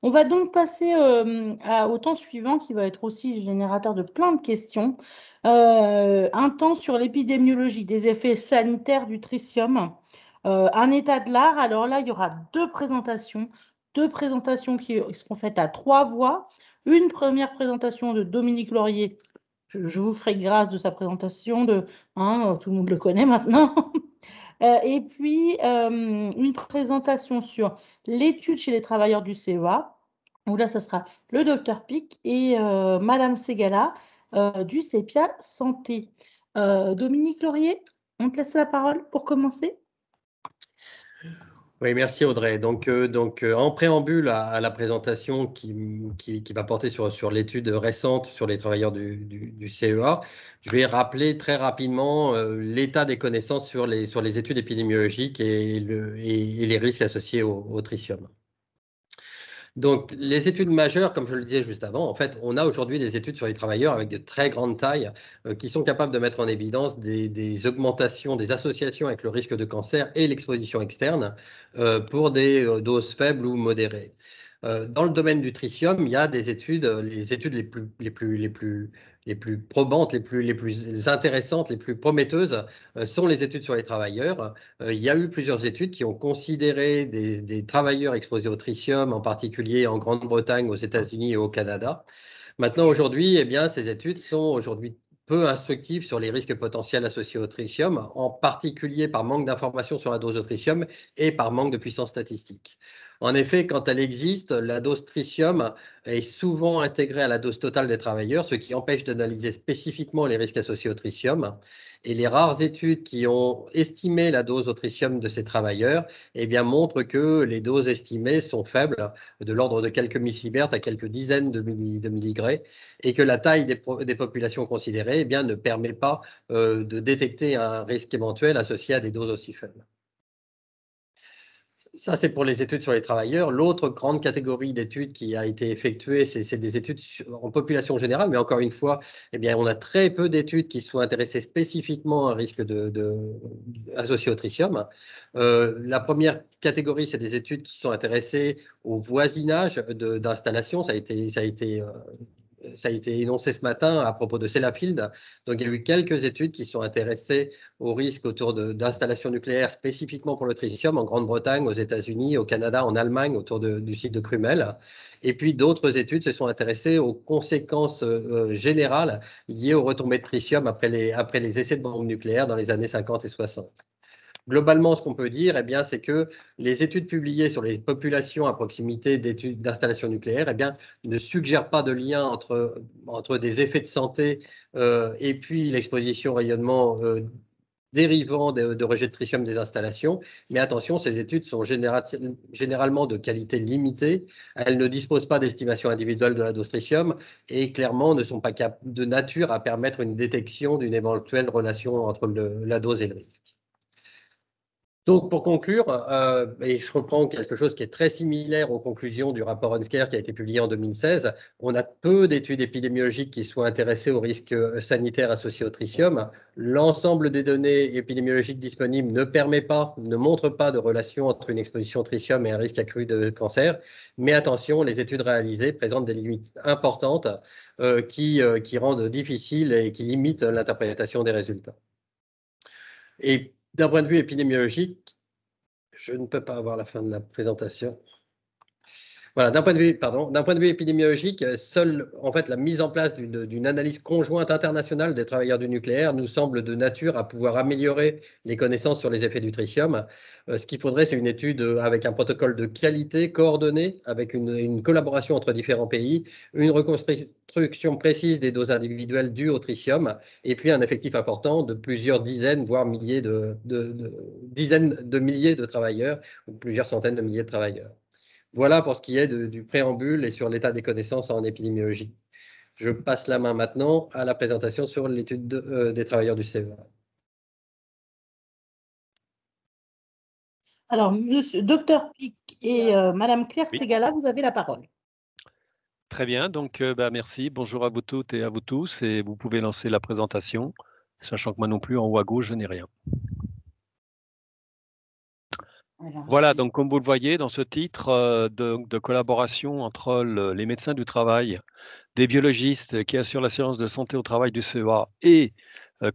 On va donc passer au temps suivant qui va être aussi générateur de plein de questions. Un temps sur l'épidémiologie des effets sanitaires du tritium. Un état de l'art. Alors là, il y aura deux présentations qui seront faites à trois voix. Une première présentation de Dominique Laurier. Je vous ferai grâce de sa présentation, tout le monde le connaît maintenant. Et puis, une présentation sur l'étude chez les travailleurs du CEA, où là, ça sera le docteur Pic et Madame Segala du CEPIA Santé. Dominique Laurier, on te laisse la parole pour commencer. Oui, merci Audrey. Donc, en préambule à la présentation qui va porter sur l'étude récente sur les travailleurs du CEA, je vais rappeler très rapidement l'état des connaissances sur les études épidémiologiques et les risques associés au tritium. Donc, les études majeures, comme je le disais juste avant, en fait, on a aujourd'hui des études sur les travailleurs avec de très grandes tailles qui sont capables de mettre en évidence des augmentations, des associations avec le risque de cancer et l'exposition externe pour des doses faibles ou modérées. Dans le domaine du tritium, il y a des études, les études les plus probantes, les plus intéressantes, les plus prometteuses sont les études sur les travailleurs. Il y a eu plusieurs études qui ont considéré des travailleurs exposés au tritium, en particulier en Grande-Bretagne, aux États-Unis et au Canada. Maintenant, aujourd'hui, eh bien, ces études sont aujourd'hui peu instructives sur les risques potentiels associés au tritium, en particulier par manque d'informations sur la dose de tritium et par manque de puissance statistique. En effet, quand elle existe, la dose tritium est souvent intégrée à la dose totale des travailleurs, ce qui empêche d'analyser spécifiquement les risques associés au tritium. Et les rares études qui ont estimé la dose au tritium de ces travailleurs eh bien, montrent que les doses estimées sont faibles, de l'ordre de quelques millisieverts à quelques dizaines de milligrés, et que la taille des populations considérées eh bien, ne permet pas de détecter un risque éventuel associé à des doses aussi faibles. Ça, c'est pour les études sur les travailleurs. L'autre grande catégorie d'études qui a été effectuée, c'est des études en population générale, mais encore une fois, eh bien, on a très peu d'études qui sont intéressées spécifiquement à un risque associé au tritium. La première catégorie, c'est des études qui sont intéressées au voisinage d'installations. Ça a été énoncé ce matin à propos de Sellafield. Donc, il y a eu quelques études qui sont intéressées au risque autour d'installations nucléaires spécifiquement pour le tritium en Grande-Bretagne, aux États-Unis, au Canada, en Allemagne, autour du site de Krumel. Et puis, d'autres études se sont intéressées aux conséquences générales liées aux retombées de tritium après les essais de bombes nucléaires dans les années 50 et 60. Globalement, ce qu'on peut dire, eh bien, c'est que les études publiées sur les populations à proximité d'études d'installations nucléaires eh bien, ne suggèrent pas de lien entre des effets de santé et puis l'exposition au rayonnement dérivant de rejet de tritium des installations. Mais attention, ces études sont généralement de qualité limitée. Elles ne disposent pas d'estimation individuelle de la dose tritium et clairement ne sont pas de nature à permettre une détection d'une éventuelle relation entre la dose et le risque. Donc, pour conclure, et je reprends quelque chose qui est très similaire aux conclusions du rapport Hunsker qui a été publié en 2016, on a peu d'études épidémiologiques qui soient intéressées aux risques sanitaires associés au tritium. L'ensemble des données épidémiologiques disponibles ne montre pas de relation entre une exposition au tritium et un risque accru de cancer. Mais attention, les études réalisées présentent des limites importantes qui rendent difficile et qui limitent l'interprétation des résultats. Et d'un point de vue épidémiologique, je ne peux pas avoir la fin de la présentation. Voilà, d'un point de vue épidémiologique, seule en fait, la mise en place d'une analyse conjointe internationale des travailleurs du nucléaire nous semble de nature à pouvoir améliorer les connaissances sur les effets du tritium. Ce qu'il faudrait, c'est une étude avec un protocole de qualité coordonné, avec une collaboration entre différents pays, une reconstruction précise des doses individuelles dues au tritium, et puis un effectif important de plusieurs dizaines, voire dizaines de milliers de travailleurs, ou plusieurs centaines de milliers de travailleurs. Voilà pour ce qui est du préambule et sur l'état des connaissances en épidémiologie. Je passe la main maintenant à la présentation sur l'étude des travailleurs du CEA. Alors, monsieur, docteur Pic et Madame Claire Segala, vous avez la parole. Très bien, donc merci. Bonjour à vous toutes et à vous tous. Et vous pouvez lancer la présentation, sachant que moi non plus, en haut à gauche, je n'ai rien. Alors, Voilà, donc comme vous le voyez dans ce titre de collaboration entre les médecins du travail, des biologistes qui assurent l'assurance de santé au travail du CEA et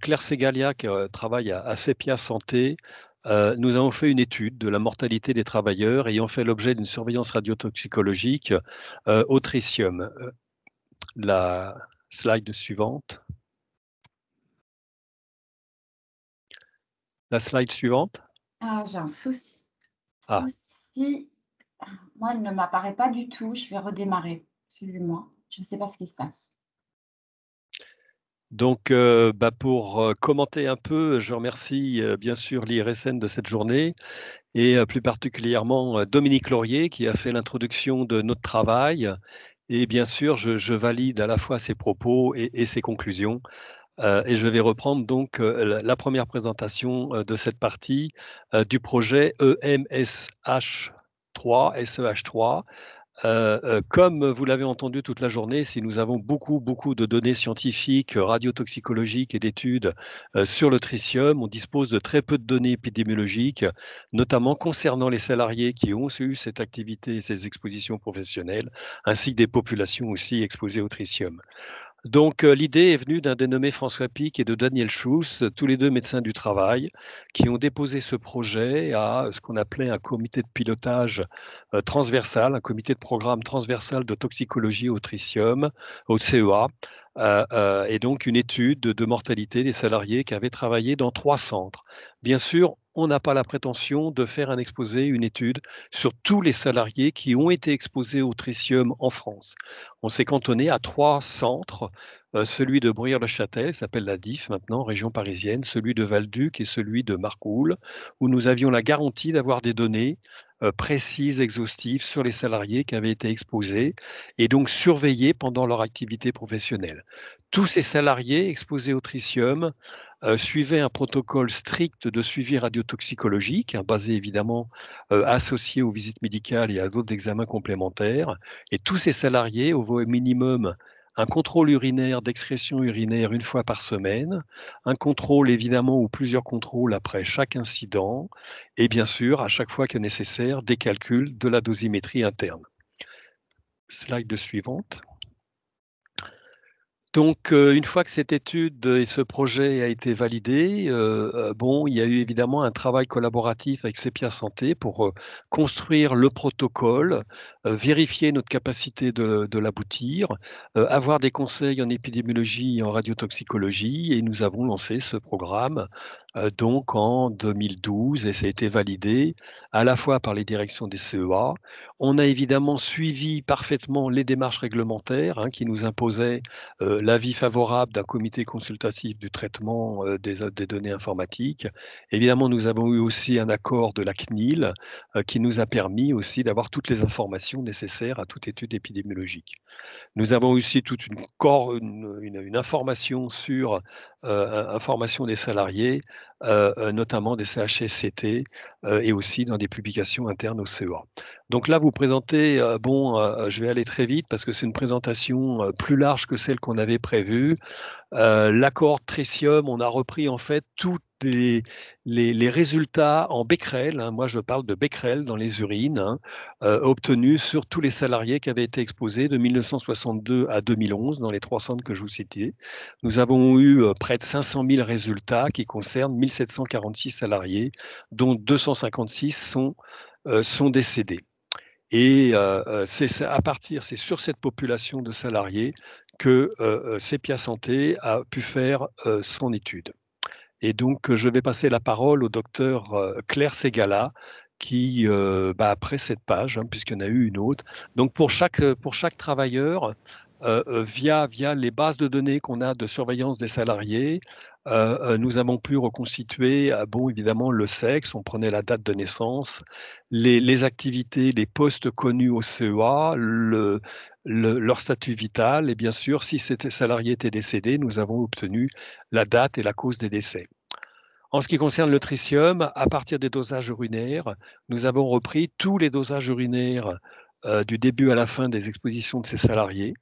Claire Segalia qui travaille à CEPIA Santé, nous avons fait une étude de la mortalité des travailleurs ayant fait l'objet d'une surveillance radiotoxicologique au tritium. La slide suivante. La slide suivante. j'ai un souci. Ah. Moi, elle ne m'apparaît pas du tout. Je vais redémarrer. Excusez-moi. Je ne sais pas ce qui se passe. Donc, pour commenter un peu, je remercie bien sûr l'IRSN de cette journée et plus particulièrement Dominique Laurier qui a fait l'introduction de notre travail. Et bien sûr, je valide à la fois ses propos et ses conclusions. Et je vais reprendre donc la première présentation de cette partie du projet EMSH3, SEH3. Comme vous l'avez entendu toute la journée, si nous avons beaucoup de données scientifiques, radiotoxicologiques et d'études sur le tritium, on dispose de très peu de données épidémiologiques, notamment concernant les salariés qui ont eu cette activité et ces expositions professionnelles, ainsi que des populations aussi exposées au tritium. Donc, l'idée est venue d'un dénommé François Pic et de Daniel Schuss, tous les deux médecins du travail, qui ont déposé ce projet à ce qu'on appelait un comité de pilotage transversal, un comité de programme transversal de toxicologie au tritium, au CEA, et donc une étude de mortalité des salariés qui avaient travaillé dans 3 centres. Bien sûr, on n'a pas la prétention de faire un exposé, une étude sur tous les salariés qui ont été exposés au tritium en France. On s'est cantonné à 3 centres, celui de Bruyères-le-Châtel, s'appelle la DIF maintenant, région parisienne, celui de Val-Duc et celui de Marcoule, où nous avions la garantie d'avoir des données précises, exhaustives sur les salariés qui avaient été exposés et donc surveillés pendant leur activité professionnelle. Tous ces salariés exposés au tritium suivaient un protocole strict de suivi radiotoxicologique, basé évidemment associé aux visites médicales et à d'autres examens complémentaires. Et tous ces salariés, au minimum, un contrôle urinaire d'excrétion urinaire 1 fois par semaine, un contrôle évidemment ou plusieurs contrôles après chaque incident, et bien sûr, à chaque fois que nécessaire, des calculs de la dosimétrie interne. Slide suivante. Donc, une fois que cette étude et ce projet a été validé, il y a eu évidemment un travail collaboratif avec CEPIA Santé pour construire le protocole, vérifier notre capacité de l'aboutir, avoir des conseils en épidémiologie et en radiotoxicologie, et nous avons lancé ce programme donc en 2012 et ça a été validé à la fois par les directions des CEA. On a évidemment suivi parfaitement les démarches réglementaires qui nous imposaient l'avis favorable d'un comité consultatif du traitement des données informatiques. Évidemment, nous avons eu aussi un accord de la CNIL qui nous a permis aussi d'avoir toutes les informations nécessaires à toute étude épidémiologique. Nous avons aussi toute une information sur information des salariés, notamment des CHSCT et aussi dans des publications internes au CEA. Donc là, vous présentez, je vais aller très vite parce que c'est une présentation plus large que celle qu'on avait prévue. L'accord tritium, on a repris en fait tous les résultats en becquerel, moi je parle de becquerel dans les urines, obtenus sur tous les salariés qui avaient été exposés de 1962 à 2011 dans les 3 centres que je vous citais. Nous avons eu près de 500 000 résultats qui concernent 1746 salariés, dont 256 sont décédés. Et c'est sur cette population de salariés que CEPIA Santé a pu faire son étude. Et donc, je vais passer la parole au docteur Claire Segala, qui, après cette page, puisqu'il y en a eu une autre, donc pour chaque travailleur, via les bases de données qu'on a de surveillance des salariés, nous avons pu reconstituer, évidemment, le sexe, on prenait la date de naissance, les activités, les postes connus au CEA, leur statut vital, et bien sûr, si ces salariés étaient décédés, nous avons obtenu la date et la cause des décès. En ce qui concerne le tritium, à partir des dosages urinaires, nous avons repris tous les dosages urinaires du début à la fin des expositions de ces salariés.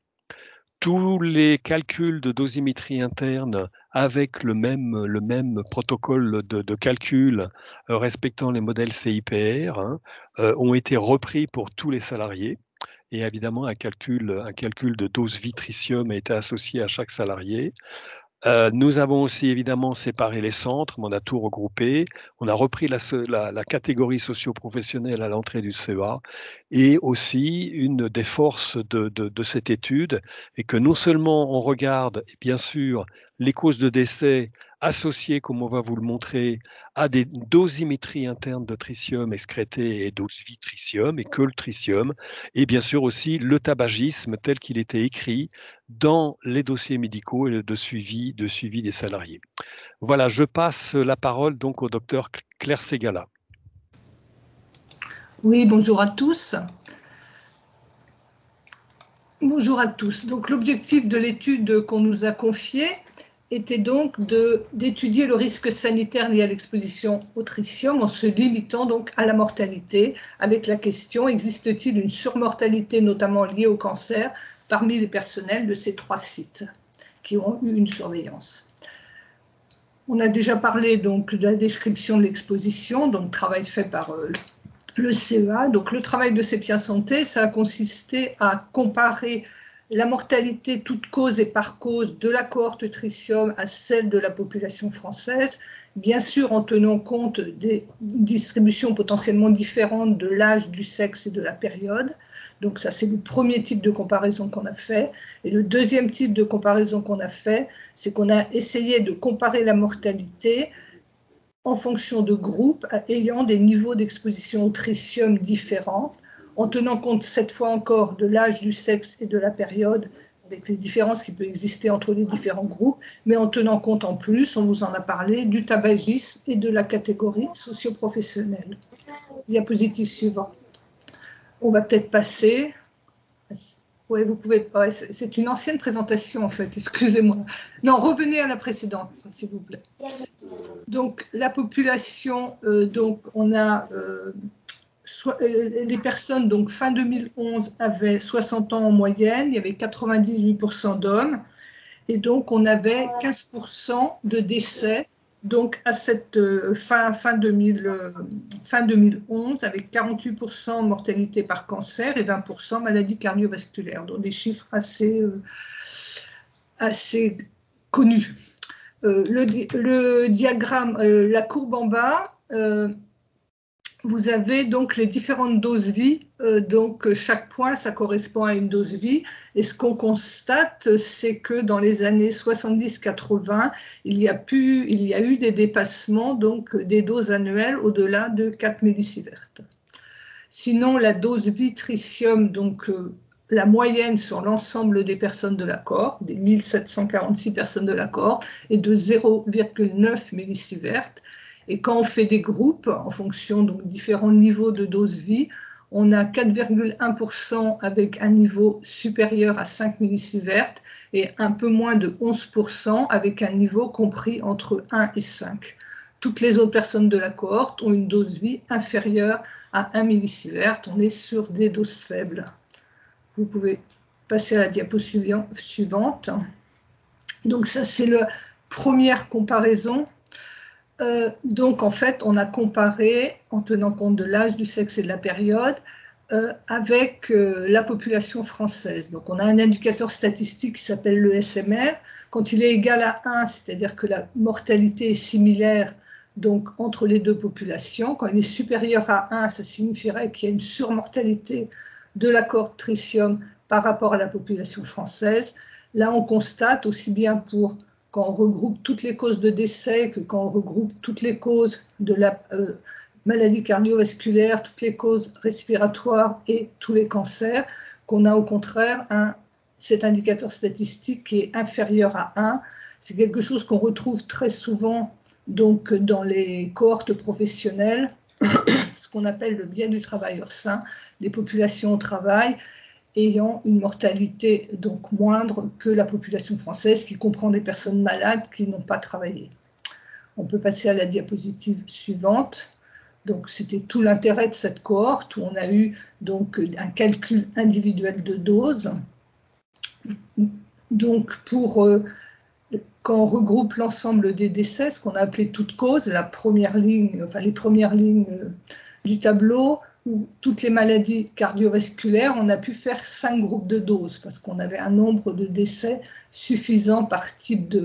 tous les calculs de dosimétrie interne avec le même protocole de calcul respectant les modèles CIPR ont été repris pour tous les salariés. Et évidemment, un calcul de dose vitricium a été associé à chaque salarié. Nous avons aussi évidemment séparé les centres, mais on a tout regroupé. On a repris la catégorie socio-professionnelle à l'entrée du CEA et aussi une des forces de cette étude est que non seulement on regarde, bien sûr, les causes de décès associées, comme on va vous le montrer, à des dosimétries internes de tritium excrété et dose vitricium, et que le tritium, et bien sûr aussi le tabagisme tel qu'il était écrit dans les dossiers médicaux et de suivi des salariés. Voilà, je passe la parole donc au docteur Claire Ségala. Oui, bonjour à tous. Bonjour à tous. Donc, l'objectif de l'étude qu'on nous a confiée était donc d'étudier le risque sanitaire lié à l'exposition au tritium en se limitant donc à la mortalité, avec la question: existe-t-il une surmortalité notamment liée au cancer parmi les personnels de ces 3 sites qui ont eu une surveillance? On a déjà parlé donc de la description de l'exposition, donc travail fait par le CEA. Donc le travail de Sepia Santé, ça a consisté à comparer la mortalité toute cause et par cause de la cohorte tritium à celle de la population française, bien sûr en tenant compte des distributions potentiellement différentes de l'âge, du sexe et de la période. Donc ça, c'est le premier type de comparaison qu'on a fait. Et le deuxième type de comparaison qu'on a fait, c'est qu'on a essayé de comparer la mortalité en fonction de groupes ayant des niveaux d'exposition au tritium différents, en tenant compte cette fois encore de l'âge, du sexe et de la période, avec les différences qui peuvent exister entre les différents groupes, mais en tenant compte en plus, on vous en a parlé, du tabagisme et de la catégorie socio-professionnelle. Diapositive suivante. On va peut-être passer. Oui, vous pouvez. Ouais, c'est une ancienne présentation en fait, excusez-moi. Non, revenez à la précédente, s'il vous plaît. Donc, la population, donc, on a les personnes, donc fin 2011, avaient 60 ans en moyenne, il y avait 98% d'hommes, et donc on avait 15% de décès, donc à cette fin 2011, avec 48% mortalité par cancer et 20% maladie cardiovasculaire, donc des chiffres assez connus. Le diagramme, la courbe en bas, vous avez donc les différentes doses vie, donc chaque point ça correspond à une dose vie, et ce qu'on constate c'est que dans les années 70-80 il y a eu des dépassements donc des doses annuelles au-delà de 4 millisieverts. Sinon la dose vie tritium, donc la moyenne sur l'ensemble des personnes de la cohorte, des 1746 personnes de la cohorte, est de 0,9 millisieverts. Et quand on fait des groupes, en fonction de différents niveaux de dose vie, on a 4,1% avec un niveau supérieur à 5 millisieverts et un peu moins de 11% avec un niveau compris entre 1 et 5. Toutes les autres personnes de la cohorte ont une dose vie inférieure à 1 millisievert. On est sur des doses faibles. Vous pouvez passer à la diapo suivante. Donc ça, c'est la première comparaison. Donc en fait, on a comparé, en tenant compte de l'âge, du sexe et de la période, avec la population française. Donc on a un indicateur statistique qui s'appelle le SMR. Quand il est égal à 1, c'est-à-dire que la mortalité est similaire donc, entre les deux populations. Quand il est supérieur à 1, ça signifierait qu'il y a une surmortalité de la cohorte tritium par rapport à la population française. Là, on constate aussi bien pour quand on regroupe toutes les causes de décès que quand on regroupe toutes les causes de la maladie cardiovasculaire, toutes les causes respiratoires et tous les cancers, qu'on a au contraire cet indicateur statistique qui est inférieur à 1. C'est quelque chose qu'on retrouve très souvent donc, dans les cohortes professionnelles, ce qu'on appelle le biais du travailleur sain, les populations au travail ayant une mortalité donc moindre que la population française, qui comprend des personnes malades qui n'ont pas travaillé. On peut passer à la diapositive suivante. Donc, c'était tout l'intérêt de cette cohorte où on a eu donc un calcul individuel de doses. Donc, quand on regroupe l'ensemble des décès, ce qu'on a appelé toutes causes, la première ligne, enfin les premières lignes du tableau, ou toutes les maladies cardiovasculaires, on a pu faire 5 groupes de doses parce qu'on avait un nombre de décès suffisant par type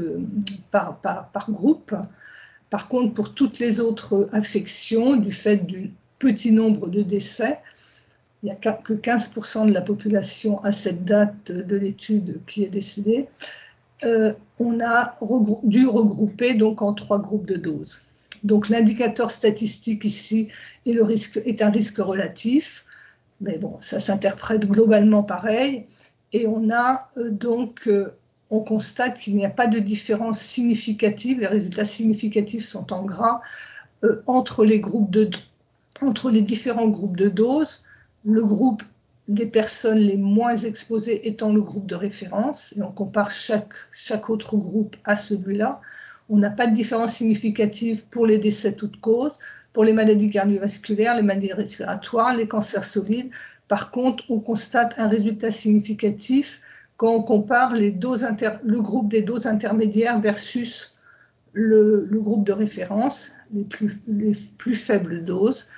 par groupe. Par contre, pour toutes les autres affections, du fait du petit nombre de décès, il n'y a que 15% de la population à cette date de l'étude qui est décédée. On a dû regrouper donc en 3 groupes de doses. Donc l'indicateur statistique ici est un risque relatif, mais bon, ça s'interprète globalement pareil. Et on a on constate qu'il n'y a pas de différence significative, les résultats significatifs sont en gras entre les différents groupes de doses. Le groupe des personnes les moins exposées étant le groupe de référence, et on compare chaque autre groupe à celui-là. On n'a pas de différence significative pour les décès toutes causes, pour les maladies cardiovasculaires, les maladies respiratoires, les cancers solides. Par contre, on constate un résultat significatif quand on compare le groupe des doses intermédiaires versus le groupe de référence, les plus faibles doses.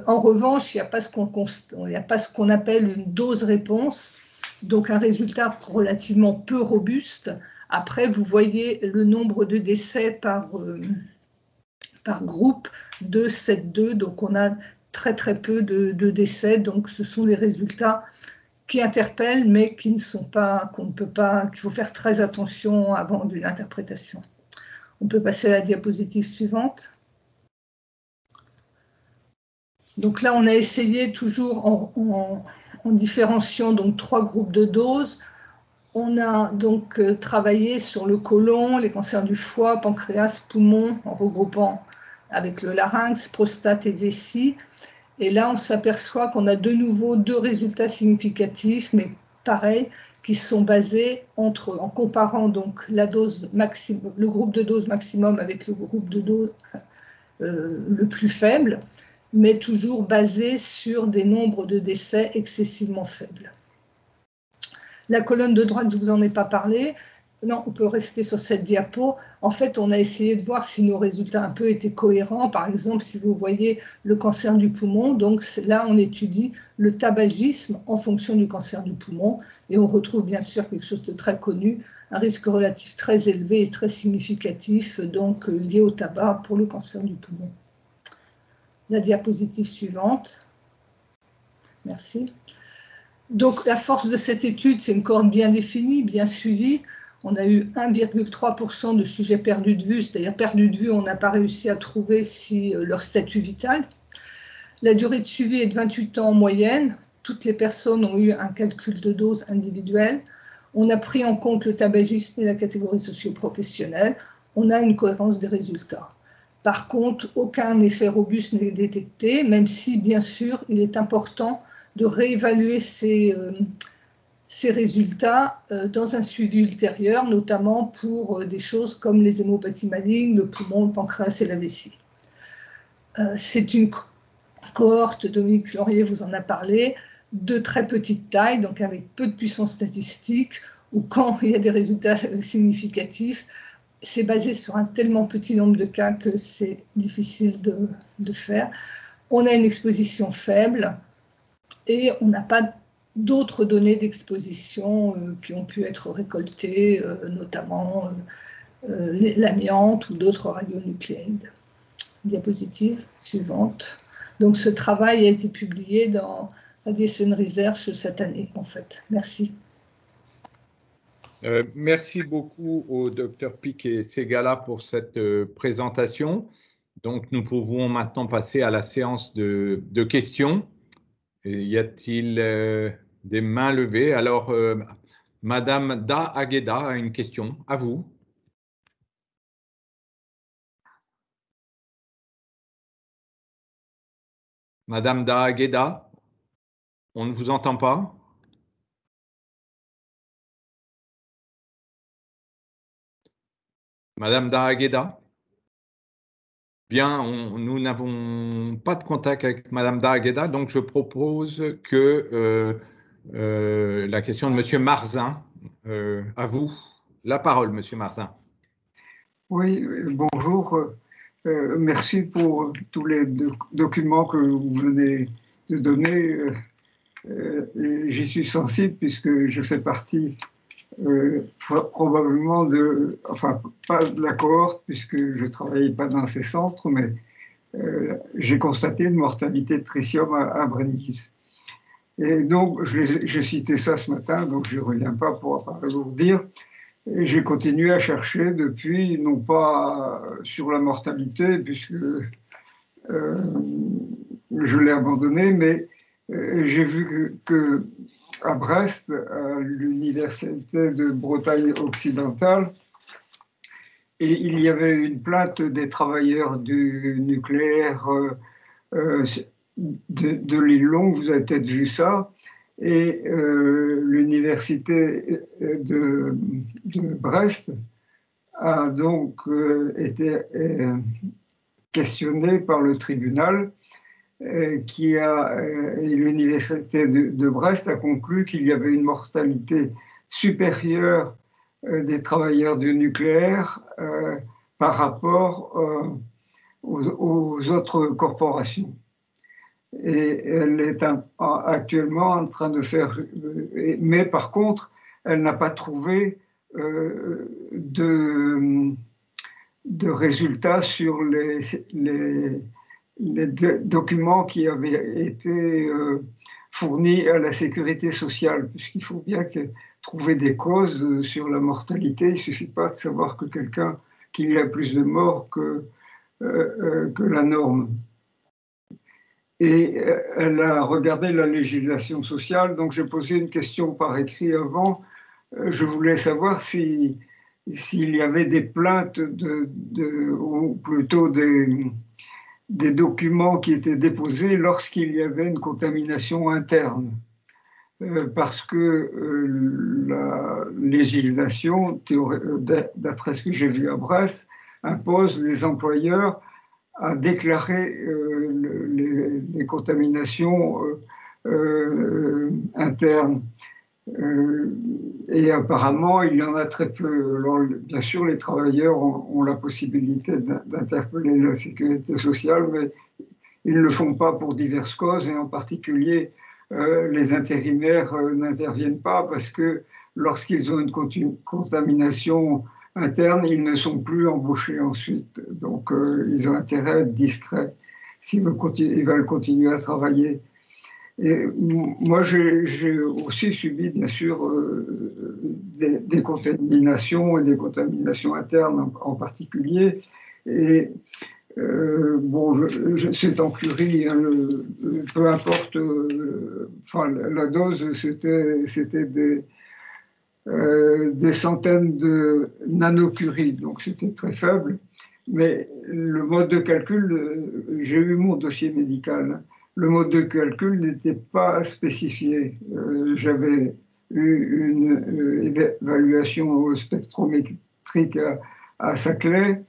En revanche, il n'y a pas ce qu'on appelle une dose-réponse, donc un résultat relativement peu robuste. Après, vous voyez le nombre de décès par groupe de 7-2, donc on a très peu de décès, donc ce sont des résultats qui interpellent, mais qu'il faut faire très attention avant d'une interprétation. On peut passer à la diapositive suivante. Donc là, on a essayé toujours en différenciant donc 3 groupes de doses. On a donc travaillé sur le côlon, les cancers du foie, pancréas, poumon, en regroupant avec le larynx, prostate et vessie. Et là, on s'aperçoit qu'on a de nouveau 2 résultats significatifs, mais pareil, qui sont basés en comparant donc le groupe de dose maximum avec le groupe de dose le plus faible, mais toujours basés sur des nombres de décès excessivement faibles. La colonne de droite, je ne vous en ai pas parlé. Non, on peut rester sur cette diapo. En fait, on a essayé de voir si nos résultats un peu étaient cohérents. Par exemple, si vous voyez le cancer du poumon, donc là, on étudie le tabagisme en fonction du cancer du poumon. Et on retrouve bien sûr quelque chose de très connu, un risque relatif très élevé et très significatif, donc lié au tabac pour le cancer du poumon. La diapositive suivante. Merci. Donc, la force de cette étude, c'est une cohorte bien définie, bien suivie. On a eu 1,3% de sujets perdus de vue, c'est-à-dire perdus de vue, on n'a pas réussi à trouver leur statut vital. La durée de suivi est de 28 ans en moyenne. Toutes les personnes ont eu un calcul de dose individuelle. On a pris en compte le tabagisme et la catégorie socio-professionnelle. On a une cohérence des résultats. Par contre, aucun effet robuste n'est détecté, même si, bien sûr, il est important de réévaluer ces résultats dans un suivi ultérieur, notamment pour des choses comme les hémopathies malignes, le poumon, le pancréas et la vessie. C'est une cohorte, Dominique Laurier vous en a parlé, de très petite taille, donc avec peu de puissance statistique, ou quand il y a des résultats significatifs, c'est basé sur un tellement petit nombre de cas que c'est difficile de faire. On a une exposition faible et on n'a pas d'autres données d'exposition qui ont pu être récoltées, notamment l'amiante ou d'autres radionucléides. Diapositive suivante. Donc ce travail a été publié dans Radiation Research cette année, en fait. Merci. Merci beaucoup au Dr Pic et Ségala pour cette présentation. Donc, nous pouvons maintenant passer à la séance de questions. Y a-t-il des mains levées? Alors, Madame Da Agueda a une question. À vous. Madame Da Agueda, on ne vous entend pas? Madame Da Agueda? Bien, nous n'avons pas de contact avec Madame Da Agueda, donc je propose que la question de Monsieur Marzin à vous la parole, Monsieur Marzin. Oui, bonjour. Merci pour tous les documents que vous venez de donner. J'y suis sensible puisque je fais partie probablement enfin pas de la cohorte puisque je ne travaille pas dans ces centres, mais j'ai constaté une mortalité de tritium à Brennies. Et donc, j'ai cité ça ce matin, donc je ne reviens pas pour vous dire. Et j'ai continué à chercher depuis, non pas sur la mortalité, puisque je l'ai abandonné, mais j'ai vu que à Brest, à l'université de Bretagne occidentale, et il y avait une plainte des travailleurs du nucléaire de l'île Longue, vous avez peut-être vu ça, et l'université de Brest a donc été questionnée par le tribunal et l'université de Brest a conclu qu'il y avait une mortalité supérieure des travailleurs du nucléaire par rapport aux autres corporations. Et elle est actuellement en train de faire, mais par contre, elle n'a pas trouvé de résultats sur les documents qui avaient été fournis à la sécurité sociale, puisqu'il faut bien trouver des causes sur la mortalité. Il ne suffit pas de savoir que qu'il y a plus de morts que la norme. Et elle a regardé la législation sociale, donc j'ai posé une question par écrit avant. Je voulais savoir s'il y avait des plaintes ou plutôt des documents qui étaient déposés lorsqu'il y avait une contamination interne. Parce que la législation, d'après ce que j'ai vu à Brest, impose les employeurs à déclarer les contaminations internes. Et apparemment, il y en a très peu. Alors, bien sûr, les travailleurs ont la possibilité d'interpeller la sécurité sociale, mais ils ne le font pas pour diverses causes, et en particulier, les intérimaires n'interviennent pas parce que lorsqu'ils ont une contamination interne, ils ne sont plus embauchés ensuite. Donc, ils ont intérêt à être discrets s'ils veulent continuer à travailler. Et moi, j'ai aussi subi, bien sûr, des contaminations et des contaminations internes en particulier. Et bon, c'est en curie, hein, peu importe, enfin, la dose, c'était des centaines de nanocuries, donc c'était très faible. Mais le mode de calcul, j'ai eu mon dossier médical. Le mode de calcul n'était pas spécifié. J'avais eu une évaluation spectrométrique à Saclay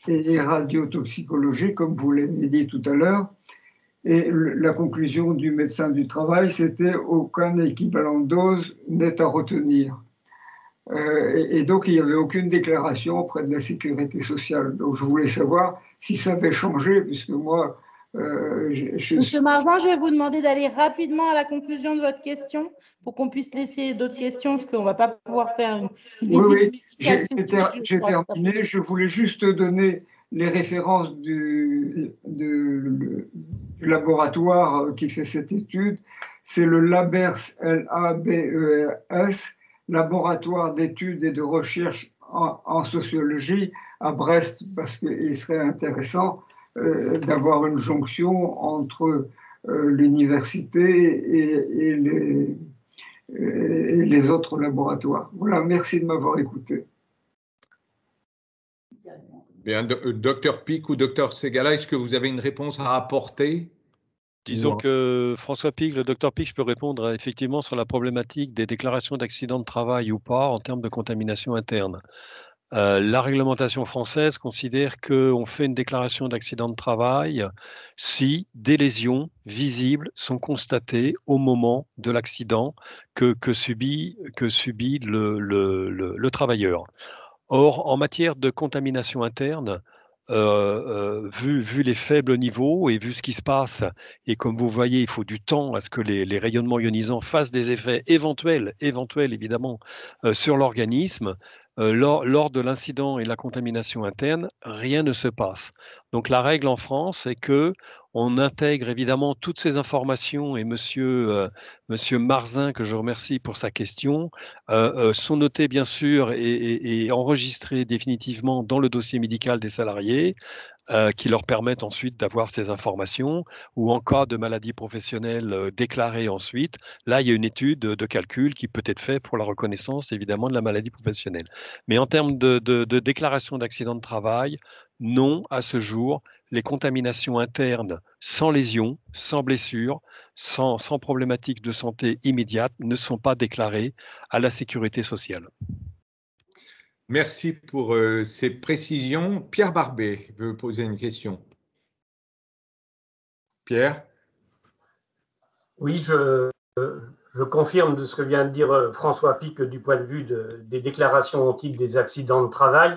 et radiotoxicologie, comme vous l'avez dit tout à l'heure. Et la conclusion du médecin du travail, c'était aucun équivalent de dose n'est à retenir. Et donc, il n'y avait aucune déclaration auprès de la sécurité sociale. Donc, je voulais savoir si ça avait changé, puisque moi, Monsieur Marzin, je vais vous demander d'aller rapidement à la conclusion de votre question pour qu'on puisse laisser d'autres questions, parce qu'on ne va pas pouvoir faire une visite médicale spécifique. J'ai terminé. Je voulais juste donner les références du laboratoire qui fait cette étude. C'est le LABERS, L-A-B-E-R-S, Laboratoire d'études et de recherche en sociologie à Brest, parce qu'il serait intéressant d'avoir une jonction entre l'université et les autres laboratoires. Voilà, merci de m'avoir écouté. Bien, docteur Pic ou docteur Ségala, est-ce que vous avez une réponse à apporter? Disons que François Pic, le docteur Pic, je peux répondre effectivement sur la problématique des déclarations d'accident de travail ou pas en termes de contamination interne. La réglementation française considère qu'on fait une déclaration d'accident de travail si des lésions visibles sont constatées au moment de l'accident que subit le travailleur. Or, en matière de contamination interne, vu les faibles niveaux et vu ce qui se passe, et comme vous voyez, il faut du temps à ce que les rayonnements ionisants fassent des effets éventuels évidemment, sur l'organisme. Lors de l'incident et la contamination interne, rien ne se passe. Donc la règle en France est que on intègre évidemment toutes ces informations, et monsieur Marzin, que je remercie pour sa question, sont notés bien sûr et enregistrés définitivement dans le dossier médical des salariés, qui leur permettent ensuite d'avoir ces informations, ou en cas de maladie professionnelle déclarée ensuite, là il y a une étude de calcul qui peut être faite pour la reconnaissance évidemment de la maladie professionnelle. Mais en termes de déclaration d'accident de travail, non, à ce jour, les contaminations internes sans lésion, sans blessure, sans problématique de santé immédiate ne sont pas déclarées à la sécurité sociale. Merci pour ces précisions. Pierre Barbet veut poser une question. Pierre? Oui, je confirme de ce que vient de dire François Pic du point de vue des déclarations au type des accidents de travail.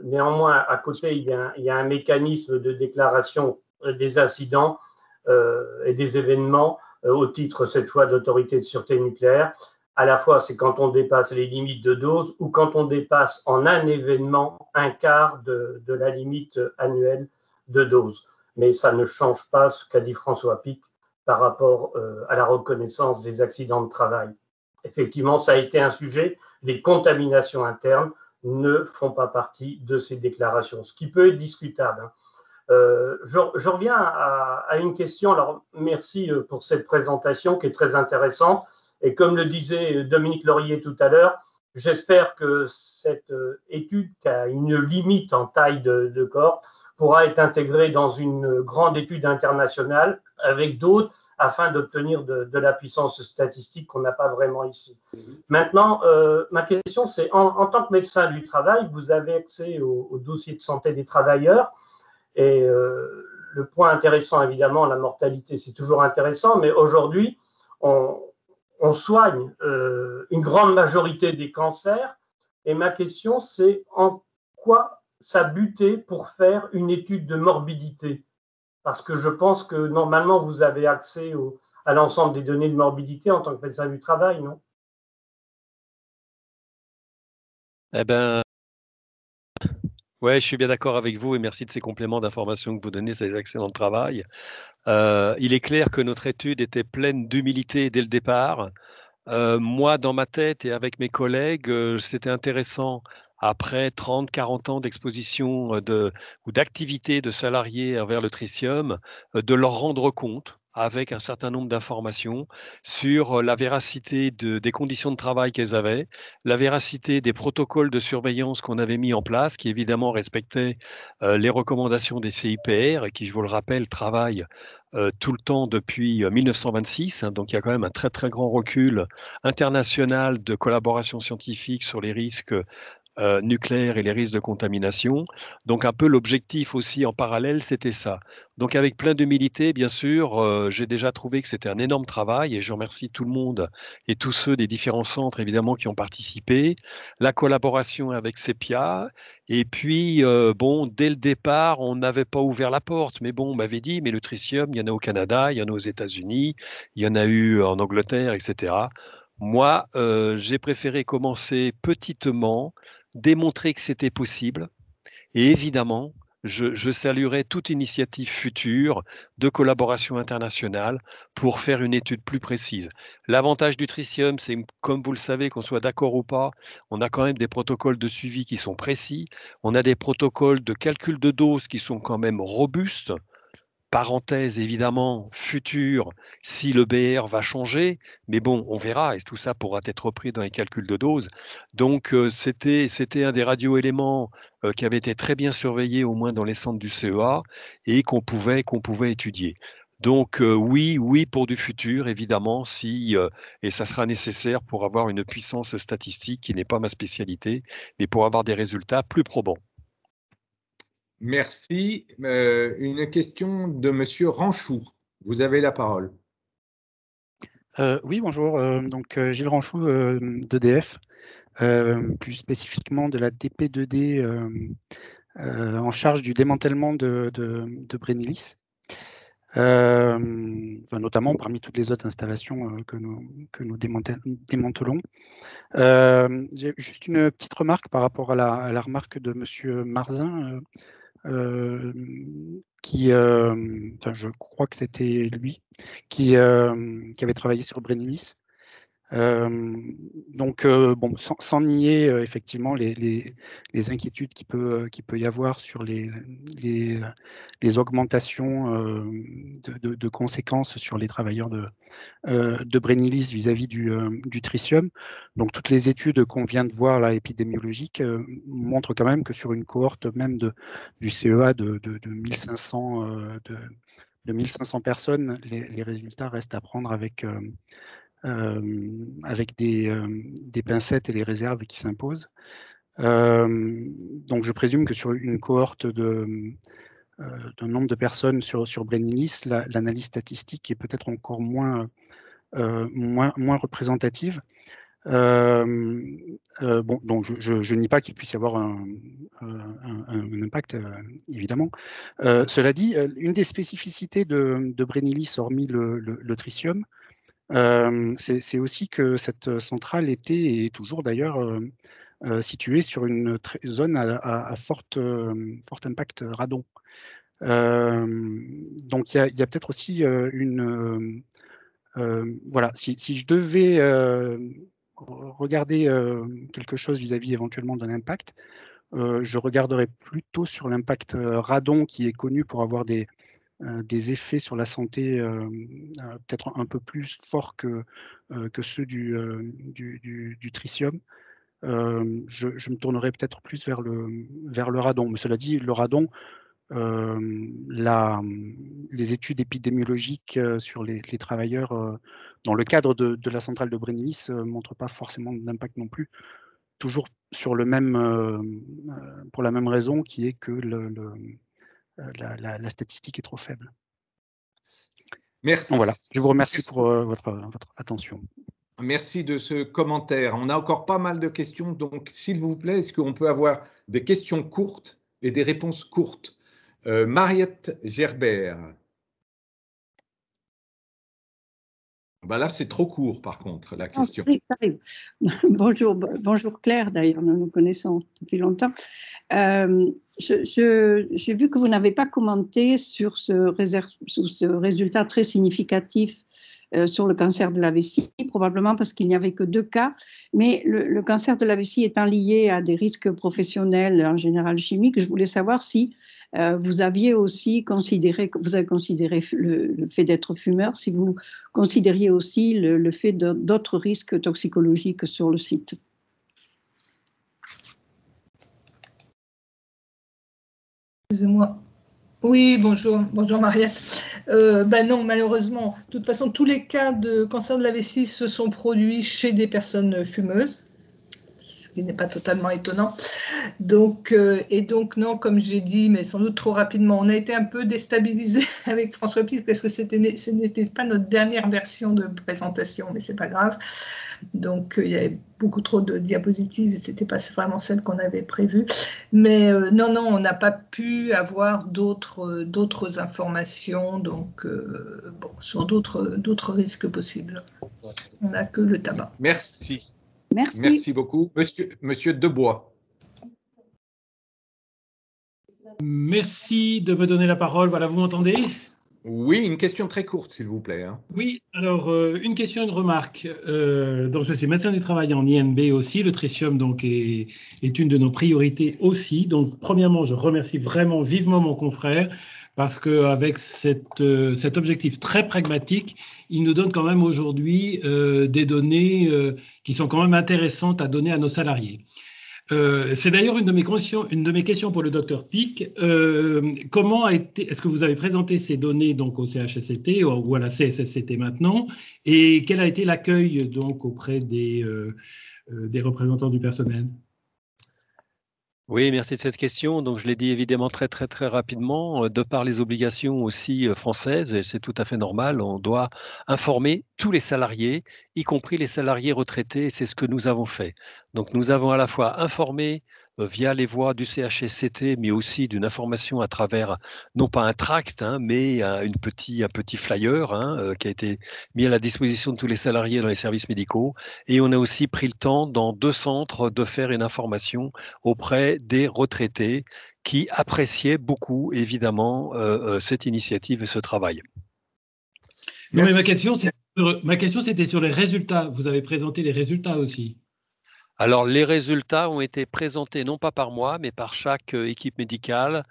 Néanmoins, à côté, il y a un mécanisme de déclaration des incidents et des événements au titre, cette fois, de l'autorité de sûreté nucléaire. À la fois, c'est quand on dépasse les limites de dose ou quand on dépasse en un événement un quart de la limite annuelle de dose. Mais ça ne change pas ce qu'a dit François Pic par rapport à la reconnaissance des accidents de travail. Effectivement, ça a été un sujet. Les contaminations internes ne font pas partie de ces déclarations, ce qui peut être discutable. Je reviens à une question. Alors, merci pour cette présentation qui est très intéressante. Et comme le disait Dominique Laurier tout à l'heure, j'espère que cette étude, qui a une limite en taille de corps, pourra être intégrée dans une grande étude internationale avec d'autres afin d'obtenir de la puissance statistique qu'on n'a pas vraiment ici. Maintenant, ma question, c'est en tant que médecin du travail, vous avez accès au dossier de santé des travailleurs. Et le point intéressant, évidemment, la mortalité, c'est toujours intéressant, mais aujourd'hui, on soigne une grande majorité des cancers. Et ma question, c'est en quoi ça butait pour faire une étude de morbidité? Parce que je pense que normalement, vous avez accès à l'ensemble des données de morbidité en tant que médecin du travail, non? Eh bien, ouais, je suis bien d'accord avec vous et merci de ces compléments d'informations que vous donnez sur les accidents de travail. Il est clair que notre étude était pleine d'humilité dès le départ. Moi, dans ma tête et avec mes collègues, c'était intéressant, après 30, 40 ans d'exposition ou d'activité de salariés envers le tritium, de leur rendre compte avec un certain nombre d'informations sur la véracité des conditions de travail qu'elles avaient, la véracité des protocoles de surveillance qu'on avait mis en place, qui évidemment respectaient les recommandations des CIPR, et qui, je vous le rappelle, travaillent tout le temps depuis 1926. Donc il y a quand même un très très grand recul international de collaboration scientifique sur les risques nucléaires et les risques de contamination. Donc un peu l'objectif aussi en parallèle, c'était ça. Donc avec plein d'humilité, bien sûr, j'ai déjà trouvé que c'était un énorme travail et je remercie tout le monde et tous ceux des différents centres évidemment qui ont participé. La collaboration avec CEPIA et puis bon, dès le départ, on n'avait pas ouvert la porte, mais bon, on m'avait dit, mais le tritium, il y en a au Canada, il y en a aux États-Unis, il y en a eu en Angleterre, etc. Moi, j'ai préféré commencer petitement, démontrer que c'était possible. Et évidemment, je saluerai toute initiative future de collaboration internationale pour faire une étude plus précise. L'avantage du tritium, c'est, comme vous le savez, qu'on soit d'accord ou pas, on a quand même des protocoles de suivi qui sont précis. On a des protocoles de calcul de dose qui sont quand même robustes. Parenthèse évidemment future si le BR va changer, mais bon, on verra et tout ça pourra être repris dans les calculs de dose. Donc c'était un des radioéléments qui avait été très bien surveillé au moins dans les centres du CEA et qu'on pouvait étudier. Donc oui, oui pour du futur, évidemment, si, et ça sera nécessaire pour avoir une puissance statistique qui n'est pas ma spécialité, mais pour avoir des résultats plus probants. Merci. Une question de Monsieur Ranchou. Vous avez la parole. Oui, bonjour. Donc, Gilles Ranchou d'EDF, plus spécifiquement de la DP2D en charge du démantèlement de Brennilis, notamment parmi toutes les autres installations que nous démantelons. J'ai juste une petite remarque par rapport à la remarque de Monsieur Marzin, je crois que c'était lui, qui avait travaillé sur Brennilis. Bon, sans nier effectivement les inquiétudes qu'il peut y avoir sur les augmentations de conséquences sur les travailleurs de Brennilis vis-à-vis du tritium. Donc toutes les études qu'on vient de voir là, épidémiologiques, montrent quand même que sur une cohorte même du CEA de 1500 personnes, les résultats restent à prendre avec des pincettes et les réserves qui s'imposent. Donc je présume que sur une cohorte d'un nombre de personnes sur Brennilis, l'analyse statistique est peut-être encore moins représentative. Donc je nie pas qu'il puisse y avoir un impact, évidemment. Cela dit, une des spécificités de Brennilis, hormis le tritium, c'est aussi que cette centrale était et est toujours d'ailleurs située sur une zone à fort impact radon. Donc il y a peut-être aussi voilà, si je devais regarder quelque chose vis-à-vis éventuellement d'un impact, je regarderais plutôt sur l'impact radon qui est connu pour avoir des effets sur la santé peut-être un peu plus forts que ceux du tritium. Je me tournerai peut-être plus vers le radon. Mais cela dit, le radon, les études épidémiologiques sur les travailleurs dans le cadre de la centrale de Brennilis ne montrent pas forcément d'impact non plus. Toujours sur pour la même raison qui est que la statistique est trop faible. Merci. Donc voilà, je vous remercie pour votre attention. Merci de ce commentaire. On a encore pas mal de questions, donc s'il vous plaît, est-ce qu'on peut avoir des questions courtes et des réponses courtes? Mariette Gerbert. Ben là, c'est trop court, par contre, la question. Non, ça arrive. Bonjour Claire, d'ailleurs, nous nous connaissons depuis longtemps. J'ai vu que vous n'avez pas commenté sur ce résultat très significatif sur le cancer de la vessie, probablement parce qu'il n'y avait que 2 cas, mais le cancer de la vessie étant lié à des risques professionnels, en général chimiques, je voulais savoir si vous avez considéré le fait d'être fumeur, si vous considériez aussi le fait d'autres risques toxicologiques sur le site. Excusez-moi. Oui, bonjour Mariette. Non, malheureusement, de toute façon, tous les cas de cancer de la vessie se sont produits chez des personnes fumeuses, ce qui n'est pas totalement étonnant. Donc, non, comme j'ai dit, mais sans doute trop rapidement, on a été un peu déstabilisé avec François Pic parce que ce n'était pas notre dernière version de présentation, mais c'est pas grave. Donc, il y avait beaucoup trop de diapositives, ce n'était pas vraiment celle qu'on avait prévue. Mais non, on n'a pas pu avoir d'autres informations donc, sur d'autres risques possibles. On n'a que le tabac. Merci. Merci beaucoup. Monsieur Debois. Merci de me donner la parole. Voilà, vous m'entendez? Oui, une question très courte, s'il vous plaît. Oui, alors une question, une remarque. Donc, je suis médecin du travail en INB aussi. Le tritium donc, est une de nos priorités aussi. Donc, premièrement, je remercie vraiment vivement mon confrère parce qu'avec cet objectif très pragmatique, il nous donne quand même aujourd'hui des données qui sont quand même intéressantes à donner à nos salariés. C'est d'ailleurs une de mes questions pour le docteur Pic. Est-ce que vous avez présenté ces données donc au CHSCT ou à la CSSCT maintenant, et quel a été l'accueil donc auprès des représentants du personnel? Oui, merci de cette question. Donc, je l'ai dit évidemment très rapidement, de par les obligations aussi françaises, et c'est tout à fait normal, on doit informer tous les salariés, y compris les salariés retraités, et c'est ce que nous avons fait. Donc, nous avons à la fois informé via les voies du CHSCT, mais aussi d'une information à travers, non pas un tract, hein, mais un petit flyer hein, qui a été mis à la disposition de tous les salariés dans les services médicaux. Et on a aussi pris le temps, dans 2 centres, de faire une information auprès des retraités qui appréciaient beaucoup, évidemment, cette initiative et ce travail. Non, mais ma question, c'était sur les résultats. Vous avez présenté les résultats aussi. Alors, les résultats ont été présentés non pas par moi, mais par chaque équipe médicale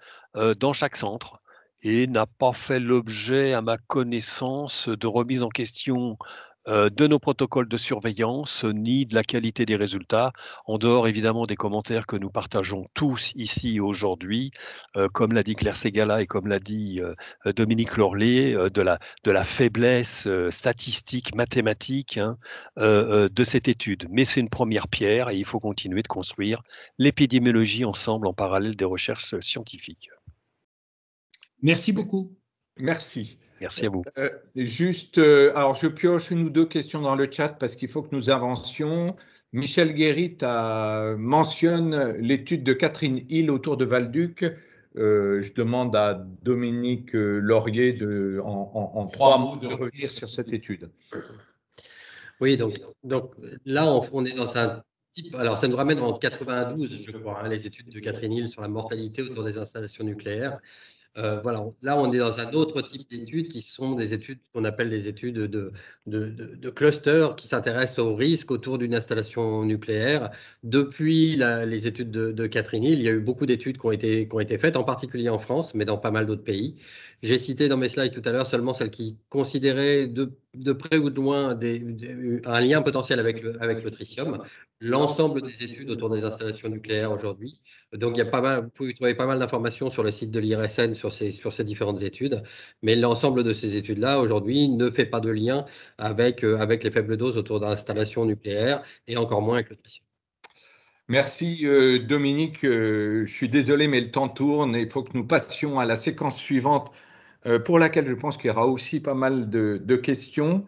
dans chaque centre, et n'a pas fait l'objet, à ma connaissance, de remise en question de nos protocoles de surveillance, ni de la qualité des résultats, en dehors évidemment des commentaires que nous partageons tous ici aujourd'hui, comme l'a dit Claire Ségala et comme l'a dit Dominique Lorlet, de la faiblesse statistique, mathématique hein, de cette étude. Mais c'est une première pierre et il faut continuer de construire l'épidémiologie ensemble en parallèle des recherches scientifiques. Merci beaucoup. Merci. Merci à vous. Alors je pioche 1 ou 2 questions dans le chat parce qu'il faut que nous avancions. Michel Guérit mentionne l'étude de Catherine Hill autour de Valduc. Je demande à Dominique Laurier en 3 mots de revenir sur cette étude. Oui, donc là, on est dans un type. Alors, ça nous ramène en 92, je crois, hein, les études de Catherine Hill sur la mortalité autour des installations nucléaires. Voilà, là, on est dans un autre type d'études qui sont des études qu'on appelle des études de cluster qui s'intéressent aux risques autour d'une installation nucléaire. Depuis les études de Catherine Hill, il y a eu beaucoup d'études qui ont été faites, en particulier en France, mais dans pas mal d'autres pays. J'ai cité dans mes slides tout à l'heure seulement celles qui considéraient de près ou de loin un lien potentiel avec le tritium. L'ensemble des études autour des installations nucléaires aujourd'hui. Donc, vous pouvez trouver pas mal d'informations sur le site de l'IRSN sur ces différentes études, mais l'ensemble de ces études-là, aujourd'hui, ne fait pas de lien avec les faibles doses autour d'installations nucléaires et encore moins avec le tritium. Merci Dominique. Je suis désolé, mais le temps tourne et il faut que nous passions à la séquence suivante pour laquelle je pense qu'il y aura aussi pas mal de questions.